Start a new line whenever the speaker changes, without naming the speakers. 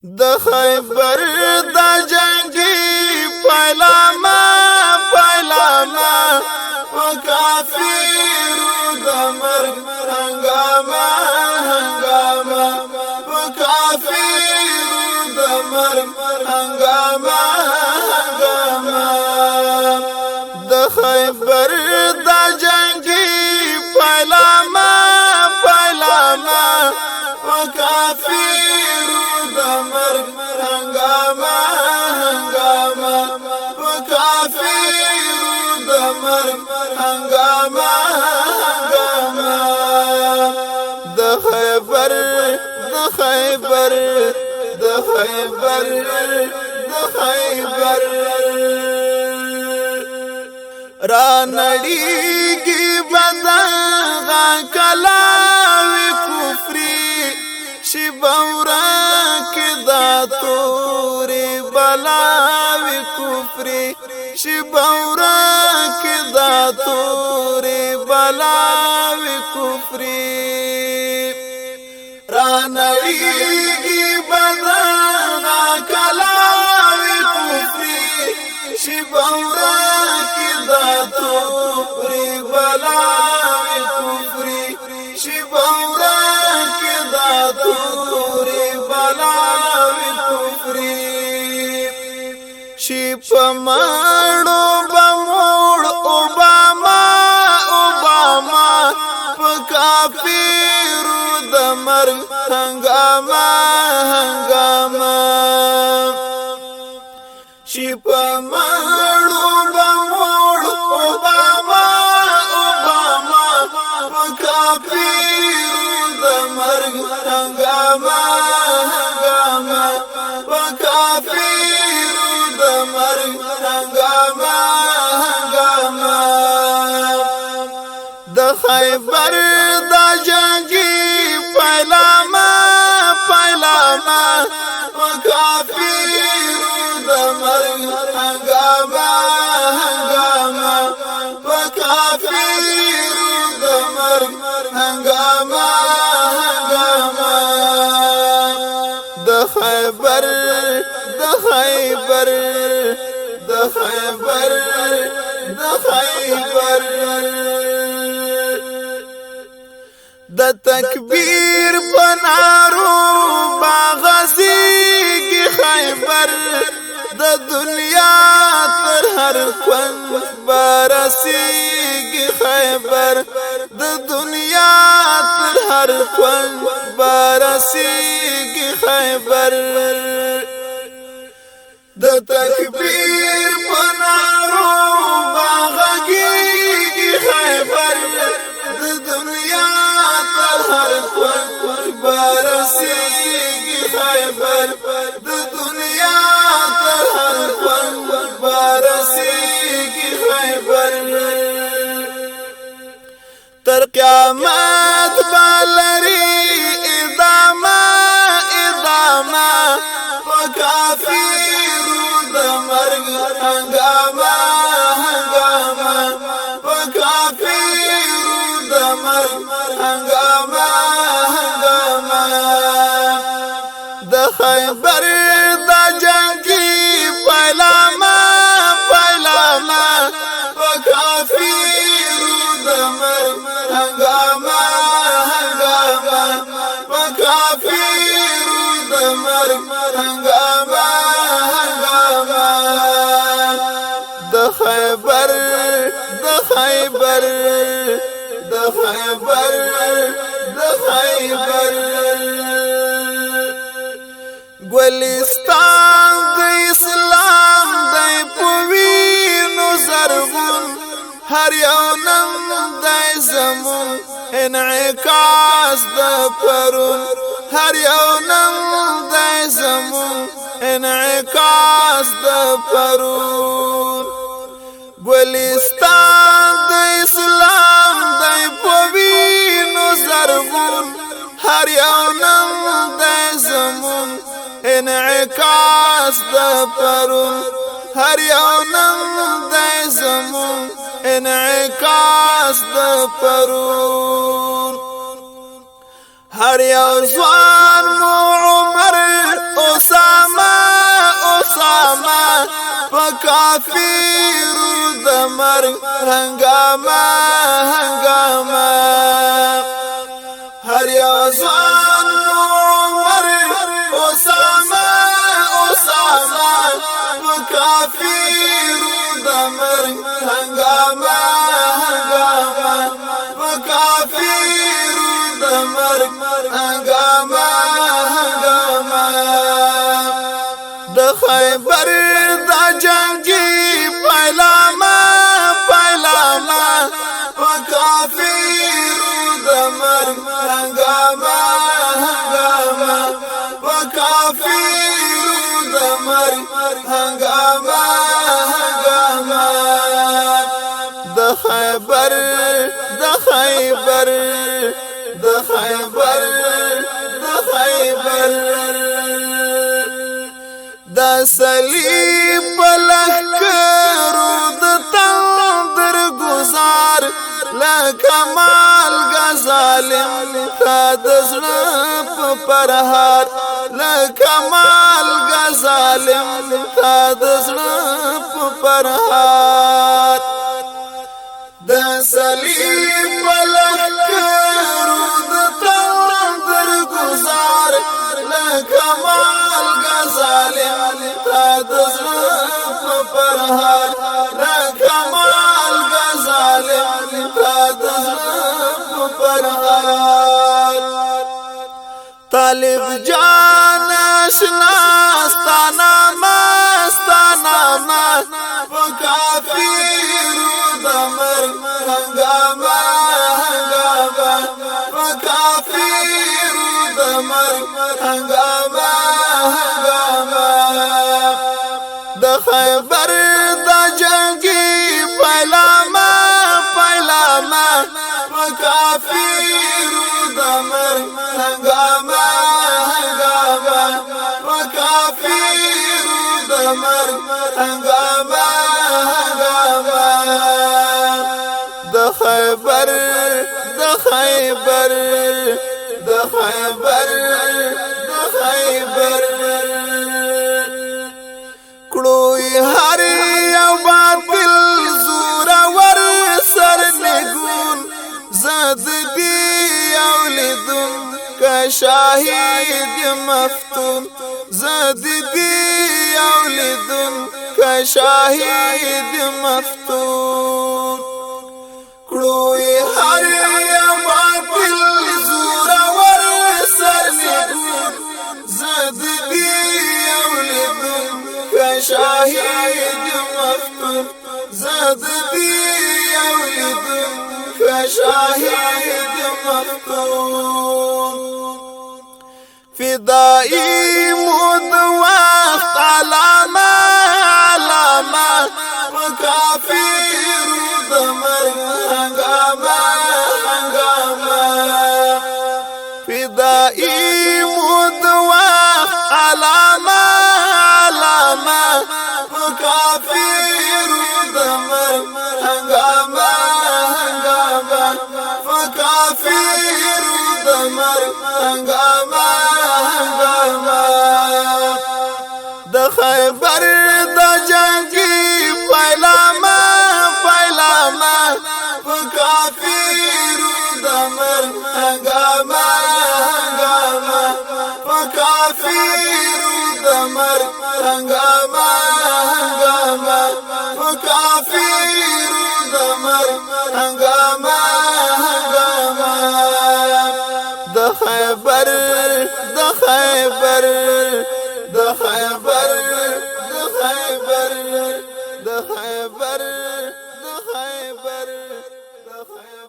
د خیبر د جنگی پیلاما و کافیرو د مرگ هنگاما و کافیرو د مرگ هنگاما د خیبر د جنگی پیلاما و کافیرو د مرگ هنگاما و کافیرو د مرگ هنگاما د خیبر را نړیږي بدغه کلاوي کفري شي بورا کې دا تورې بلاوي کفري شي بورا کې دا تورې بلاوي کفري را نړیږي بدغه کلاوي کفري شي بورا کې دا تورې بلاوي کفري شي بورا کې دا تورې بلاوي کفري شي پمړو بموړ اوباما په کافیرو د مرګ هنګاما شي پمړو بموړ اوباما په کافیرو د مرګ هنګاما په کافیرو د مرګ هنګاما د خیبر د جنگی پیلاما و کافیرو د مرګ هنګاما و کافیرو د مرګ هنګاما د خیبر د تکبیر بنارو باغزیږي خیبر د دنیا تر هر کونج برسیږي خیبر د دنیا تر هر کونج برسیږي خیبر د تکبیر بنارو باغزیږي خیبر د دنیا تر هر کونج برسیږي خیبر د دنیا تر هر کونج برسیږي خیبر تر قیامت بالری ادامه و کافیرو د مرګ هنګاما و کافیرو د مرګ هنګاما د خیبر د جنگی پیلاما و کافیرو د مرګ هنګاما و کافیرو د مرګ هنګاما د خیبر ګلستان د اسلام د پوینو زرغون هر یو نن د زمون انعکاس د پرون هر یو نن د زمون انعکاس د پرون ګلستان د اسلام د پوینو زرغون هر یو نن د زمون انعکاس د پرون هر یو نن د زمون انعکاس د پرون هر یو ځوان مو عمر اوسه کافر د مرګ هنګامه هنګامه هر یو ځوان عمر اسامه اسامه کافر د مرګ هنګامه هنګامه کافر د مرګ هنګامه هنګامه د خیبر د جنگي پیلامه پیلامه کافر د مرګ هنګامه هنګامه کافر د مرګ هنګامه هنګامه د خیبر د خیبر د خیبر د خیبر د صلیب لکرو د تندر گزار لکمال غزالم تا د زړه په پرهار لکمال غزالم تا د زړه په پرهار د صلیب لکرو د تندر گزار لکمال غزالم تا د زړه په پرهار لکمال غزالم تا د زړه په پرهار طالب جان اشنا ستانا مستانا ما کافر د مرګ هنګامه هنګامه کافر د مرګ هنګامه هنګامه د خیبر د جنگي پیلامه پیلامه کافر د مرګ هنګامه هنګامه کافر د مرګ هنګامه هنګامه د خیبر د خیبر د خیبر د خیبر کړوي هر یو باطل زور ور سر نګون زد دی اولیدون که شاهد مفتون زد دی اولیدون که شاهد مفتون کړوي هر یو باطل زور ور سر نګون زد دی اولیدون که شاهد مفتون زد دی اولیدون که شاهد مفتون فدائی مود وقت علامه علامه کافر د مرګ هنګامه هنګامه فدائی مود وقت علامه علامه کافر د مرګ هنګامه هنګامه کافر د مرګ هنګامه هنګامه د خیبر د جنگي پیلامه پیلامه کافر د مرګ هنګامه هنګامه کافر د مرګ هنګامه هنګامه کافر د مرګ هنګامه هنګامه د خیبر د خیبر د خیبر د خیبر د خیبر د خیبر د خیبر